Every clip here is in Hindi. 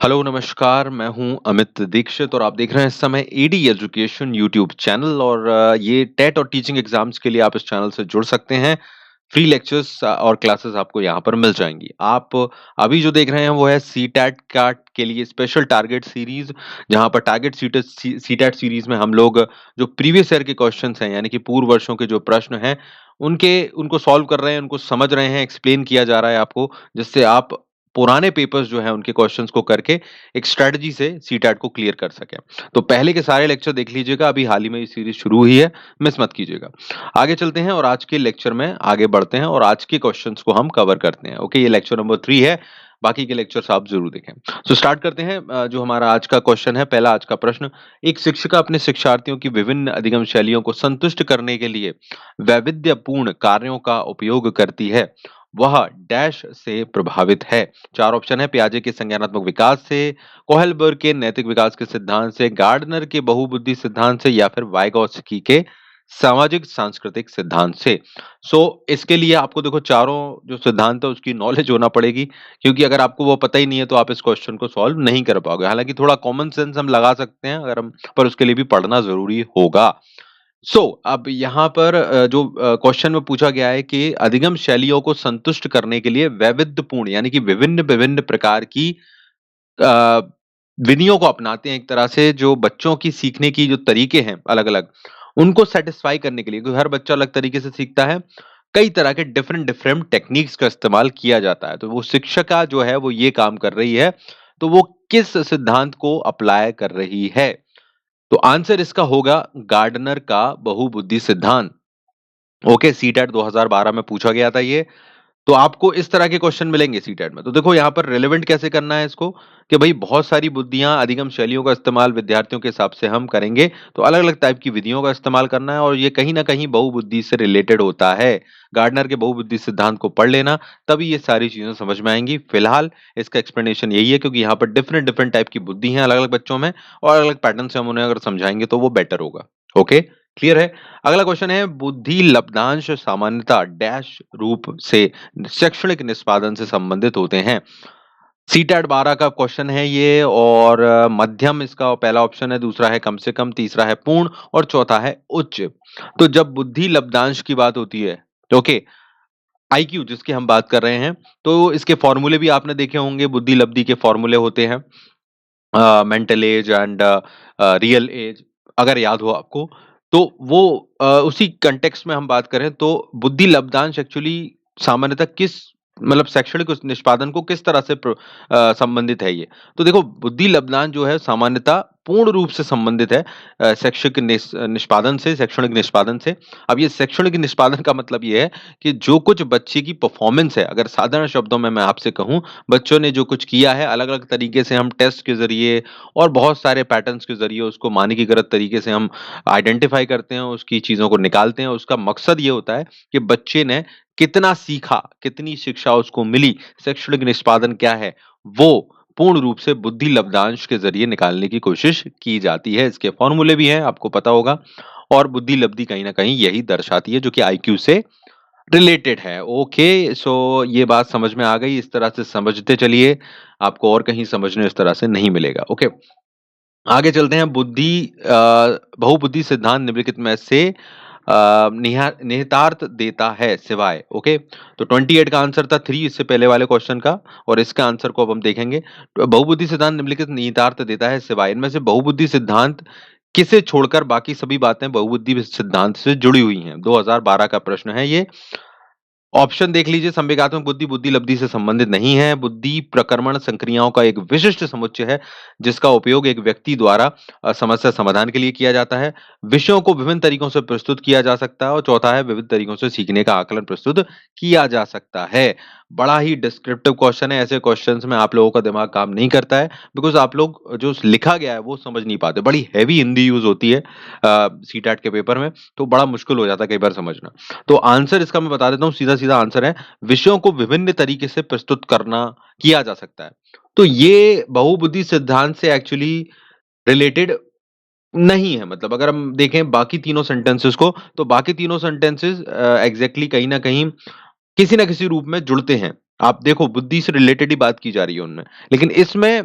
हेलो नमस्कार, मैं हूँ अमित दीक्षित और आप देख रहे हैं इस समय एडी एजुकेशन यूट्यूब चैनल और ये टेट और टीचिंग एग्जाम्स के लिए आप इस चैनल से जुड़ सकते हैं। फ्री लेक्चर्स और क्लासेस आपको यहाँ पर मिल जाएँगी। आप अभी जो देख रहे हैं वो है सीटैट काट के लिए स्पेशल टारगेट सीरीज़, जहाँ पर टारगेट सीटैट सीरीज़ में हम लोग जो प्रीवियस ईयर के क्वेश्चन्स हैं, यानी कि पूर्व वर्षों के जो प्रश्न हैं, उनको सॉल्व कर रहे हैं, उनको समझ रहे हैं, एक्सप्लेन किया जा रहा है आपको, जिससे आप पुराने पेपर्स जो हैं उनके क्वेश्चंस को करके एक स्ट्रैटेजी से सीटैट को क्लियर कर सकें। तो पहले के सारे लेक्चर देख लीजिएगा, अभी हाल ही में ये सीरीज़ शुरू हुई है, मिस मत कीजिएगा। आगे चलते हैं और आज के लेक्चर में आगे बढ़ते हैं और आज के क्वेश्चंस को हम कवर करते हैं। ओके, ये लेक्चर नंबर 3 है, बाकी के लेक्चर्स आप ज़रूर देखें। सो स्टार्ट करते हैं जो हमारा आज का क्वेश्चन है, पहला आज का प्रश्न, एक शिक्षिका अपने शिक्षार्थियों की विभिन्न अधिगम शैलियों को संतुष्ट करने के लिए वैविध्यपूर्ण कार्यों का उपयोग करती है। वह डैश से प्रभावित है। 4 ऑप्शन है, पियाजे के संज्ञानात्मक विकास से, कोहलबर्ग के नैतिक विकास के सिद्धांत से, गार्डनर के बहुबुद्धि सिद्धांत से या फिर वाइगोत्स्की के सामाजिक सांस्कृतिक सिद्धांत से। सो इसके लिए आपको देखो चारों जो सिद्धांत है उसकी नॉलेज होना पड़ेगी, क्योंकि अगर आपको वो पता ही नहीं है तो आप इस क्वेश्चन को सॉल्व नहीं कर पाओगे। हालाँकि थोड़ा कॉमन सेंस हम लगा सकते हैं अगर हम पर उसके लिए भी पढ़ना ज़रूरी होगा। अब यहाँ पर जो क्वेश्चन में पूछा गया है कि अधिगम शैलियों को संतुष्ट करने के लिए वैविध्यपूर्ण यानी कि विभिन्न-विभिन्न प्रकार की अ, विधियों को अपनाते हैं एक तरह से जो बच्चों की सीखने की जो तरीके हैं अलग-अलग, उनको सैटिस्फाई करने के लिए क्योंकि हर बच्चा अलग तरीके से सीखता है, कई तरह के डिफरेंट डिफरेंट टेक्निक्स का इस्तेमाल किया जाता है। तो वो शिक्षिका जो है वो ये काम कर रही है, तो वो किस सिद्धांत को अप्लाई कर रही है? तो आंसर इसका होगा गार्डनर का बहुबुद्धि सिद्धांत। ओके, सीटेट 2012 में पूछा गया था ये। तो आपको इस तरह के क्वेश्चन मिलेंगे सीटेट में। तो देखो यहाँ पर रिलेवेंट कैसे करना है इसको कि भई बहुत सारी बुद्धियाँ, अधिगम शैलियों का इस्तेमाल विद्यार्थियों के हिसाब से हम करेंगे, तो अलग-अलग टाइप की विधियों का इस्तेमाल करना है और ये कहीं न कहीं बहुबुद्धि से रिलेटेड होता है। गार्डनर के बहुबुद्धि सिद्धांत को पढ़ लेना, तभी ये सारी चीज़ें समझ में आएँगी। फिलहाल इसका एक्सप्लेनेशन यही है क्योंकि यहाँ पर डिफरेंट डिफरेंट टाइप की बुद्धि हैं अलग-अलग बच्चों में और अलग-अलग पैटर्न से हम उन्हें अगर समझाएँगे तो वो बेटर होगा। ओके, क्लियर है? अगला क्वेश्चन है बुद्धि लब्धांश सामान्यतः डैश रूप से शैक्षणिक निष्पादन से संबंधित होते हैं। सीटेट 12 का क्वेश्चन है ये और मध्यम इसका पहला ऑप्शन है, दूसरा है कम से कम, तीसरा है पूर्ण और चौथा है उच्च। तो जब बुद्धि लब्धांश की बात होती है, ओके, आईक्यू जिसकी हम बात कर रहे हैं, तो इसके फॉर्मूले भी आपने देखे होंगे, बुद्धि लब्धि के फॉर्मूले होते हैं। Mental age and real age अगर याद हो आपको, तो वो उसी कॉन्टेक्स्ट में हम बात करें तो बुद्धि लब्धांश एक्चुअली सामान्यतः किस मतलब शैक्षणिक उस निष्पादन को किस तरह से संबंधित है ये। तो देखो बुद्धि लब्धांश जो है सामान्यतः पूर्ण रूप से संबंधित है शैक्षिक निष्पादन से, शैक्षणिक निष्पादन से। अब ये शैक्षणिक निष्पादन का मतलब ये है कि जो कुछ बच्चे की परफॉर्मेंस है, अगर साधारण शब्दों में मैं आपसे कहूँ, बच्चों ने जो कुछ किया है अलग-अलग तरीके से हम टेस्ट के ज़रिए और बहुत सारे पैटर्न्स के ज़रिए उसको मानकीकृत तरीके से हम आइडेंटिफ़ाई करते हैं, उसकी चीज़ों को निकालते हैं। उसका मकसद ये होता है कि बच्चे ने कितना सीखा, कितनी शिक्षा उसको मिली, शैक्षणिक निष्पादन क्या है, वो पूर्ण रूप से बुद्धि लब्धांश के ज़रिए निकालने की कोशिश की जाती है। इसके फ़ॉर्मूले भी हैं, आपको पता होगा और बुद्धि लब्धि कहीं न कहीं यही दर्शाती है जो कि आईक्यू से रिलेटेड है। ओके, सो ये बात समझ में आ गई, इस तरह से समझते चलिए, आपको और कहीं समझने इस तरह से नहीं मिलेगा। ओके, आगे चलते हैं बहुबुद्धि सिद्धांत निम्नलिखित में से निहितार्थ देता है सिवाय। ओके, तो 28 का आंसर था 3 इससे पहले वाले क्वेश्चन का और इसका आंसर को अब हम देखेंगे। तो बहुबुद्धि सिद्धांत निम्नलिखित निहितार्थ देता है सिवाय इनमें से बहुबुद्धि सिद्धांत किसे छोड़कर बाकी सभी बातें बहुबुद्धि सिद्धांत से जुड़ी हुई हैं? 2012 का प्रश्न है ये। ऑप्शन देख लीजिए, संवेगात्मक बुद्धि, बुद्धि लब्धि से संबंधित नहीं है। बुद्धि प्रक्रमण संक्रियाओं का एक विशिष्ट समुच्चय है, जिसका उपयोग एक व्यक्ति द्वारा समस्या समाधान के लिए किया जाता है। विषयों को विभिन्न तरीकों से प्रस्तुत किया जा सकता है और चौथा है विविध तरीकों से सीखने का आकलन प्रस्तुत किया जा सकता है। बड़ा ही डिस्क्रिप्टिव क्वेश्चन है, ऐसे क्वेश्चन्स में आप लोगों का दिमाग काम नहीं करता है, बिकॉज़ आप लोग जो लिखा गया है वो समझ नहीं पाते। बड़ी हेवी हिंदी यूज़ होती है सीटेट के पेपर में, तो बड़ा मुश्किल हो जाता है कई बार समझना। तो आंसर इसका मैं बता देता हूँ, सीधा-सीधा आंसर है, विषयों को विभिन्न तरीके से प्रस्तुत करना किया जा सकता है। तो ये बहुबुद्धि सिद्धांत से एक्चुअली रिलेटेड नहीं है, मतलब अगर हम देखें बाकी तीनों सेंटेंसेस को, तो बाकी तीनों सेंटेंसेस एग्ज़ैक्टली कहीं न कहीं किसी न किसी रूप में जुड़ते हैं। आप देखो बुद्धि से रिलेटेड ही बात की जा रही है उनमें। लेकिन इसमें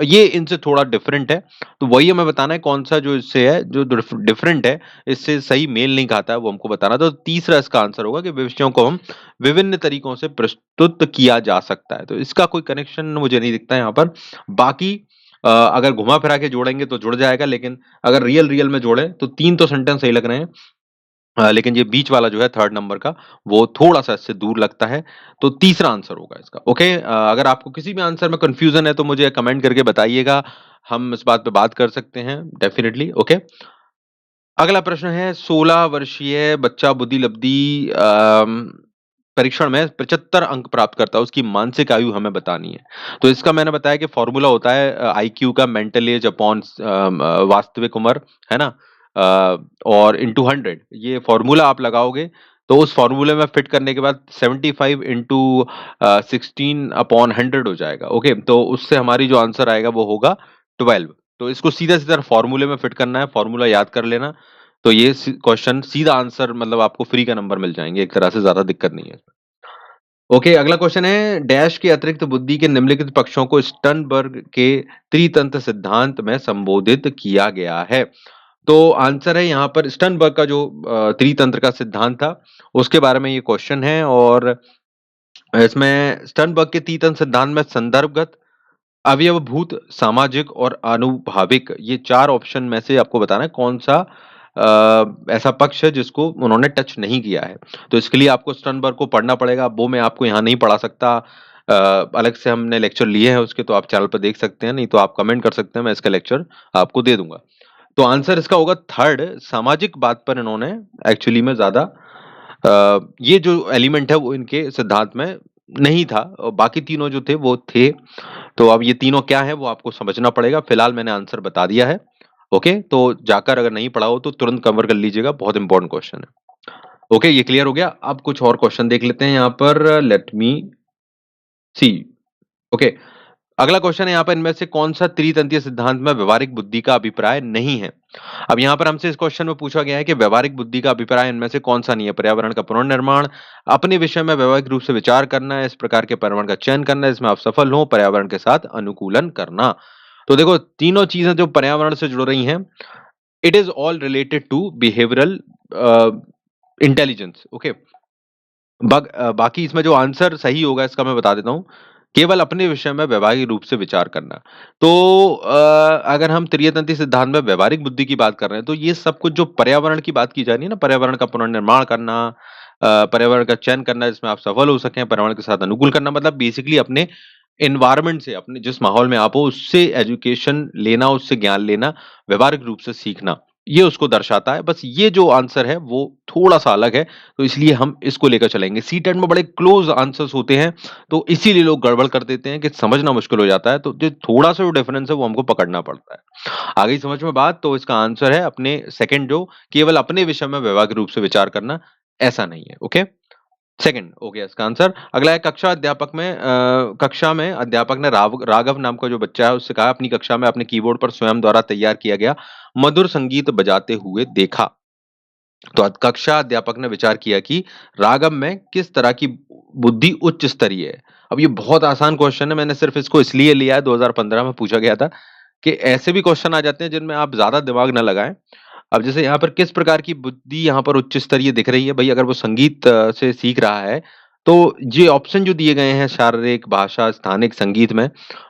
ये इनसे थोड़ा डिफरेंट है। तो वही हमें बताना है कौन-सा जो इससे है, जो डिफरेंट है, इससे सही मेल नहीं खाता है, वो हमको बताना है। तो तीसरा इसका आंसर होगा कि विषयों को हम विभिन्न तरीकों से प्रस्तुत किया जा सकता है। तो इसका कोई कनेक्शन मुझे नहीं दिखता है यहाँ पर। बाकी अगर घुमा-फिरा के जोड़ेंगे तो जुड़ जाएगा, लेकिन अगर रियल-रियल में जोड़ें तो 3 तो सेंटेंस सही लग रहे हैं। लेकिन ये बीच वाला जो है थर्ड नंबर का, वो थोड़ा-सा इससे दूर लगता है, तो तीसरा आंसर होगा इसका, ओके? अगर आपको किसी भी आंसर में कन्फ्यूज़न है तो मुझे कमेंट करके बताइएगा, हम इस बात पे बात कर सकते हैं डेफ़िनिटली, ओके? अगला प्रश्न है 16 वर्षीय बच्चा बुद्धि-लब्धि परीक्षण में 75 अंक प्राप्त करता है, उसकी मानसिक आयु हमें बतानी है। तो इसका मैंने बताया कि फ़ॉर्मूला होता है आईक्यू का मेंटल एज अपॉन वास्तविक उम्र, है ना? और इंटू 100 ये फ़ॉर्मूला आप लगाओगे, तो उस फ़ॉर्मूले में फिट करने के बाद 75 इंटू 16 अपॉन 100 हो जाएगा, ओके? तो उससे हमारी जो आंसर आएगा वो होगा 12। तो इसको सीधा-सीधा फ़ॉर्मूले में फिट करना है, फ़ॉर्मूला याद कर लेना। तो ये क्वेश्चन सीधा आंसर मतलब आपको फ्री का नंबर मिल जाएँगे, एक तरह से ज़्यादा दिक्कत नहीं है। ओके, अगला क्वेश्चन है डैश के अतिरिक्त बुद्धि के निम्नलिखित पक्षों को स्टर्नबर्ग के त्रितंत्र सिद्धांत में संबोधित किया गया है। तो आंसर है यहाँ पर स्टर्नबर्ग का जो त्रितंत्र का सिद्धांत था, उसके बारे में ये क्वेश्चन है और इसमें स्टर्नबर्ग के त्रितंत्र सिद्धांत में संदर्भगत, अवयवभूत, सामाजिक और आनुभाविक ये 4 ऑप्शन में से आपको बताना है कौन-सा ऐसा पक्ष है जिसको उन्होंने टच नहीं किया है। तो इसके लिए आपको स्टर्नबर्ग को पढ़ना पड़ेगा, वो मैं आपको यहाँ नहीं पढ़ा सकता। अलग से हमने लेक्चर लिए हैं उसके, तो आप चैनल पे देख सकते हैं, नहीं तो आप कमेंट कर सकते हैं, मैं इसका लेक्चर आपको दे दूँगा। तो आंसर इसका होगा थर्ड, सामाजिक बात पर इन्होंने एक्चुअली में ज़्यादा ये जो एलिमेंट है वो इनके सिद्धांत में नहीं था और बाकी तीनों जो थे वो थे। तो अब ये तीनों क्या हैं वो आपको समझना पड़ेगा। फिलहाल मैंने आंसर बता दिया है। ओके? तो जाकर अगर नहीं पढ़ा हो तो तुरंत कवर कर लीजिएगा, बहुत इंपॉर्टेंट क्वेश्चन है। ओके, ये क्लियर हो गया। अब कुछ और क्वेश्चन देख लेते हैं यहाँ पर लेट मी सी। ओके, अगला क्वेश्चन है यहाँ पर इनमें से कौन-सा त्रितंत्रीय सिद्धांत में व्यावहारिक बुद्धि का अभिप्राय नहीं है? अब यहाँ पर हमसे इस क्वेश्चन में पूछा गया है कि व्यावहारिक बुद्धि का अभिप्राय इनमें से कौन-सा नहीं है? पर्यावरण का पुनर्निर्माण, अपने विषय में व्यावहारिक रूप से विचार करना, इस प्रकार के पर्यावरण का चयन करना जिसमें आप सफल हों, पर्यावरण के साथ अनुकूलन करना। तो देखो तीनों चीज़ें जो पर्यावरण से जुड़ रही हैं, it is all related to behavioural intelligence, okay? बाकी इसमें जो आंसर सही होगा इसका मैं बता देता हूँ। केवल अपने विषय में व्यावहारिक रूप से विचार करना। तो अगर हम त्रियतंत्री सिद्धांत में व्यावहारिक बुद्धि की बात कर रहे हैं, तो ये सब कुछ जो पर्यावरण की बात की जा रही है ना, पर्यावरण का पुनर्निर्माण करना, पर्यावरण का चयन करना जिसमें आप सफल हो सकें, पर्यावरण के साथ अनुकूल करना मतलब बेसिकली अपने एनवायरनमेंट से, अपने जिस माहौल में आप हो उससे एजुकेशन लेना, उससे ज्ञान लेना, व्यावहारिक रूप से सीखना, ये उसको दर्शाता है। बस ये जो आंसर है वो थोड़ा-सा अलग है। तो इसलिए हम इसको लेकर चलेंगे। सी-टेट में बड़े क्लोज़ आंसर्स होते हैं, तो इसीलिए लोग गड़बड़ कर देते हैं कि समझना मुश्किल हो जाता है, तो जो थोड़ा-सा जो डिफरेंस है वो हमको पकड़ना पड़ता है। आ गई समझ में बात? तो इसका आंसर है अपने सेकंड जो केवल अपने विषय में व्यावहारिक रूप से विचार करना, ऐसा नहीं है, ओके? सेकंड हो गया इसका आंसर। अगला है कक्षा में अध्यापक ने राघव नाम का जो बच्चा है उससे कहा अपनी कक्षा में अपने कीबोर्ड पर स्वयं द्वारा तैयार किया गया मधुर संगीत बजाते हुए देखा। तो कक्षा अध्यापक ने विचार किया कि रागम में किस तरह की बुद्धि उच्च स्तरीय है। अब ये बहुत आसान क्वेश्चन है, मैंने सिर्फ इसको इसलिए लिया है 2015 में पूछा गया था कि ऐसे भी क्वेश्चन आ जाते हैं जिनमें आप ज़्यादा दिमाग ना लगाएँ। अब जैसे यहाँ पर किस प्रकार की बुद्धि यहाँ पर उच्च स्तरीय दिख रही है, भई अगर वो संगीत से सीख रहा है, तो ये ऑप्शन जो दिए गए हैं शारीरिक, भाषा, स्थानिक, संगीत में,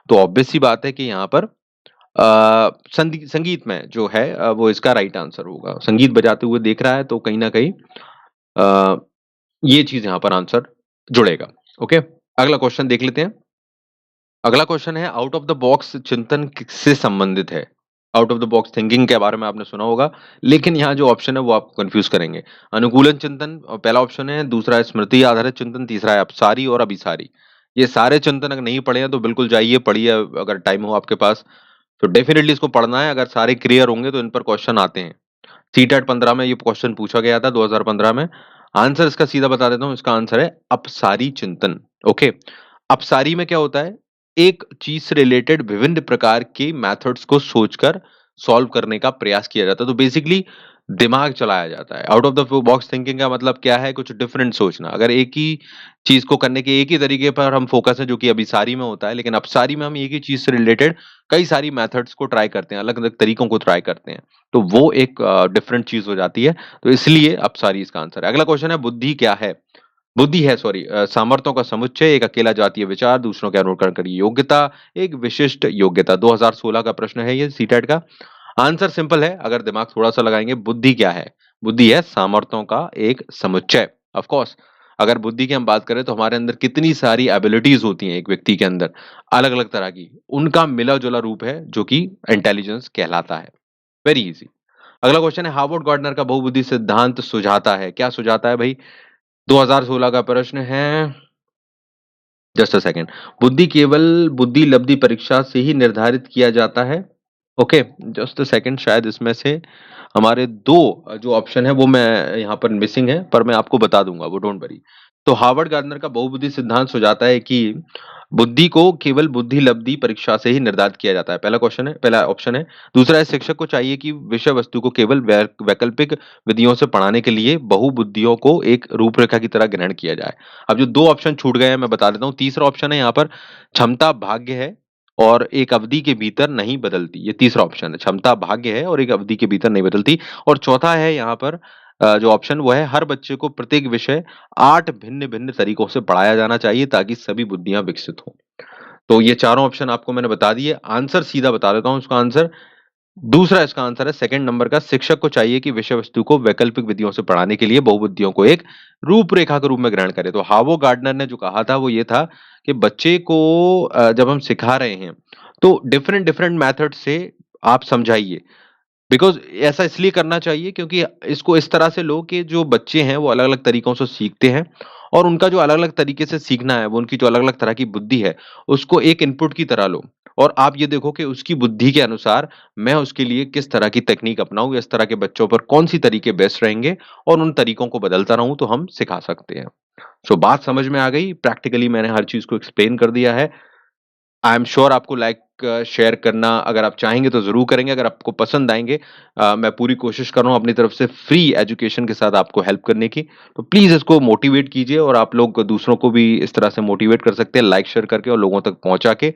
तो ऑब्वियस सी बात है कि यहाँ पर संगीत में जो है वो इसका राइट आंसर होगा। संगीत बजाते हुए देख रहा है तो कहीं न कहीं अ, ये चीज़ यहाँ पर आंसर जुड़ेगा। ओके? अगला क्वेश्चन देख लेते हैं। अगला क्वेश्चन है आउट ऑफ द बॉक्स चिंतन किससे संबंधित है? Out of the box thinking के बारे में आपने सुना होगा, लेकिन यहाँ जो ऑप्शन है वो आपको कन्फ्यूज़ करेंगे। अनुकूलन चिंतन पहला ऑप्शन है, दूसरा है स्मृति आधारित चिंतन, तीसरा है अपसारी और अभिसारी। ये सारे चिंतन अगर नहीं पढ़े हैं तो बिल्कुल जाइए पढ़िए अगर टाइम हो आपके पास, तो डेफ़िनिटली इसको पढ़ना है, अगर सारे क्लियर होंगे तो इन पर क्वेश्चन आते हैं। सीटेट 15 में ये क्वेश्चन पूछा गया था 2015 में। आंसर इसका सीधा बता देता हूँ, इसका आंसर है अपसारी चिंतन, ओके? अपसारी में क्या होता है? एक चीज़ से रिलेटेड विभिन्न प्रकार के मेथड्स को सोचकर सॉल्व करने का प्रयास किया जाता है। तो बेसिकली दिमाग चलाया जाता है। Out of the box thinking का मतलब क्या है? कुछ डिफरेंट सोचना। अगर एक ही चीज़ को करने के एक ही तरीके पर हम फ़ोकस है जो कि अभिसारी में होता है, लेकिन अपसारी में हम एक ही चीज़ से रिलेटेड कई सारी मेथड्स को ट्राई करते हैं, अलग-अलग तरीकों को ट्राई करते हैं। तो वो एक डिफरेंट चीज़ हो जाती है। तो इसलिए अपसारी इसका आंसर है। अगला क्वेश्चन है बुद्धि क्या है? बुद्धि है सॉरी सामर्थ्यों का समुच्चय, एक अकेला जातीय विचार, दूसरों के अनुकरण करने की योग्यता, एक विशिष्ट योग्यता। 2016 का प्रश्न है ये सीटेट का। आंसर सिंपल है, अगर दिमाग थोड़ा-सा लगाएँगे, बुद्धि क्या है? बुद्धि है सामर्थ्यों का एक समुच्चय। ऑफ कोर्स अगर बुद्धि की हम बात करें तो हमारे अंदर कितनी सारी एबिलिटीज़ होती हैं एक व्यक्ति के अंदर, अलग-अलग तरह की। उनका मिला-जुला रूप है जो कि इंटेलिजेंस कहलाता है। Very easy. अगला क्वेश्चन है हार्वर्ड गार्डनर का बहुबुद्धि सिद्धांत सुझाता है। क्या सुझाता है भई? 2016 का प्रश्न है। Just a second. बुद्धि केवल बुद्धि लब्धि परीक्षा से ही निर्धारित किया जाता है। ओके, जस्ट अ सेकंड शायद इसमें से हमारे 2 जो ऑप्शन है वो मैं यहाँ पर मिसिंग है, पर मैं आपको बता दूँगा वो डोंट वरी। तो हार्वर्ड गार्डनर का बहुबुद्धि सिद्धांत सुझाता है कि बुद्धि को केवल बुद्धि लब्धि परीक्षा से ही निर्धारित किया जाता है। पहला ऑप्शन है। दूसरा है शिक्षक को चाहिए कि विषय वस्तु को केवल वैकल्पिक विधियों से पढ़ाने के लिए बहुबुद्धियों को एक रूपरेखा की तरह ग्रहण किया जाए। अब जो 2 ऑप्शन छूट गए हैं मैं बता देता हूँ। तीसरा ऑप्शन है यहाँ पर क्षमता भाग्य है और एक अवधि के भीतर नहीं बदलती। ये तीसरा ऑप्शन है, क्षमता भाग्य है और एक अवधि के भीतर नहीं बदलती। और चौथा है यहाँ पर जो ऑप्शन वो है हर बच्चे को प्रत्येक विषय 8 भिन्न-भिन्न तरीकों से पढ़ाया जाना चाहिए ताकि सभी बुद्धियाँ विकसित हों। तो ये चारों ऑप्शन आपको मैंने बता दिए। आंसर सीधा बता देता हूँ इसका आंसर। दूसरा इसका आंसर है सेकंड नंबर का शिक्षक को चाहिए कि विषय वस्तु को वैकल्पिक विधियों से पढ़ाने के लिए बहुबुद्धियों को एक रूपरेखा के रूप में ग्रहण करे। तो हार्वर्ड गार्डनर ने जो कहा था वो ये था कि बच्चे को जब हम सिखा रहे हैं तो डिफरेंट डिफरेंट मेथड से आप समझाइए। बिकॉज़ ऐसा इसलिए करना चाहिए क्योंकि इसको इस तरह से लो कि जो बच्चे हैं वो अलग-अलग तरीकों से सीखते हैं और उनका जो अलग-अलग तरीके से सीखना है, वो उनकी जो अलग-अलग तरह की बुद्धि है, उसको एक इनपुट की तरह लो और आप ये देखो कि उसकी बुद्धि के अनुसार मैं उसके लिए किस तरह की तकनीक अपनाऊँ, इस तरह के बच्चों पर कौन-सी तरीके बेस्ट रहेंगे और उन तरीकों को बदलता रहूँ तो हम सिखा सकते हैं। सो बात समझ में आ गई, प्रैक्टिकली मैंने हर चीज़ को एक्सप्लेन कर दिया है। आई एम श्योर आपको लाइक शेयर करना अगर आप चाहेंगे तो ज़रूर करेंगे, अगर आपको पसंद आएँगे मैं पूरी कोशिश कर रहा हूँ अपनी तरफ से फ्री एजुकेशन के साथ आपको हेल्प करने की। तो प्लीज़ इसको मोटिवेट कीजिए और आप लोग दूसरों को भी इस तरह से मोटिवेट कर सकते हैं लाइक शेयर करके और लोगों तक पहुँचा के।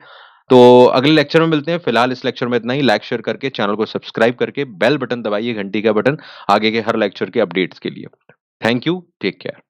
तो अगले लेक्चर में मिलते हैं, फिलहाल इस लेक्चर में इतना ही। लाइक शेयर करके चैनल को सब्सक्राइब करके बेल बटन दबाइए, घंटी का बटन, आगे के हर लेक्चर के अपडेट्स के लिए। Thank you, take care.